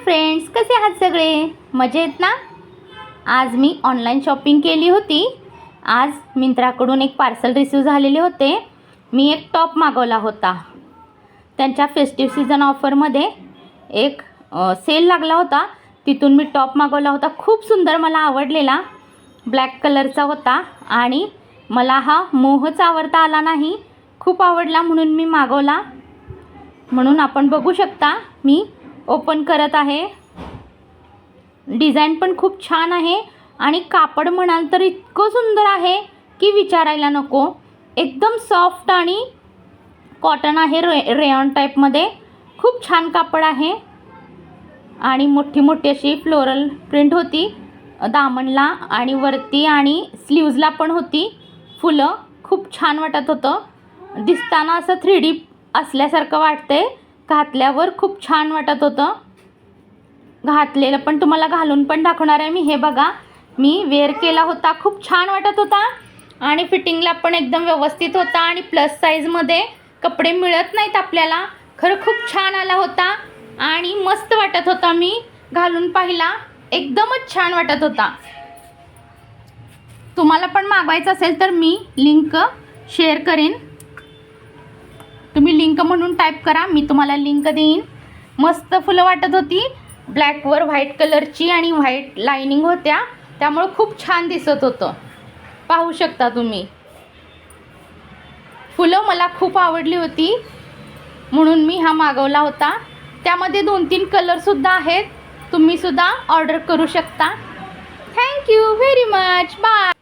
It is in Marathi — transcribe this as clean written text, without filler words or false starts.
फ्रेंड्स, कसे आहात सगळे? मजेत ना? आज मी ऑनलाईन शॉपिंग केली होती. आज मिंत्राकडून एक पार्सल रिसीव्ह झालेले होते. मी एक टॉप मागवला होता. त्यांच्या फेस्टिव्ह सीझन ऑफरमध्ये एक सेल लागला होता. तिथून मी टॉप मागवला होता. खूप सुंदर, मला आवडलेला. ब्लॅक कलरचा होता आणि मला हा मोहच आवडता आला नाही. खूप आवडला म्हणून मी मागवला. म्हणून आपण बघू शकता, मी ओपन करत आहे. डिझाईन पण खूप छान आहे आणि कापड म्हणाल तर इतकं सुंदर आहे की विचारायला नको. एकदम सॉफ्ट आणि कॉटन आहे, रेयॉन टाईपमध्ये. खूप छान कापड आहे आणि मोठी मोठी अशी फ्लोरल प्रिंट होती दामनला आणि वरती आणि स्लीव्जला पण होती फुलं. खूप छान वाटत होतं. दिसताना असं 3D असल्यासारखं वाटते. घातल्यावर खूप छान वाटत होतं. घातलेलं पण तुम्हाला घालून पण दाखवणार आहे मी. हे बघा, मी वेअर केला होता. खूप छान वाटत होता आणि फिटिंगला पण एकदम व्यवस्थित होता आणि प्लस साईजमध्ये कपडे मिळत नाहीत आपल्याला. खरं खूप छान आला होता आणि मस्त वाटत होता. मी घालून पाहिला, एकदमच छान वाटत होता. तुम्हाला पण मागवायचं असेल तर मी लिंक शेअर करेन. तुम्ही लिंक म्हणून टाईप करा, मी तुम्हाला लिंक देईन. मस्त फुलं वाटत होती. ब्लॅकवर व्हाईट कलरची आणि व्हाईट लाइनिंग होत्या, त्यामुळे खूप छान दिसत होतं. पाहू शकता तुम्ही. फुलं मला खूप आवडली होती म्हणून मी हा मागवला होता. त्यामध्ये 2-3 कलरसुद्धा आहेत. तुम्हीसुद्धा ऑर्डर करू शकता. Thank you very much. बाय.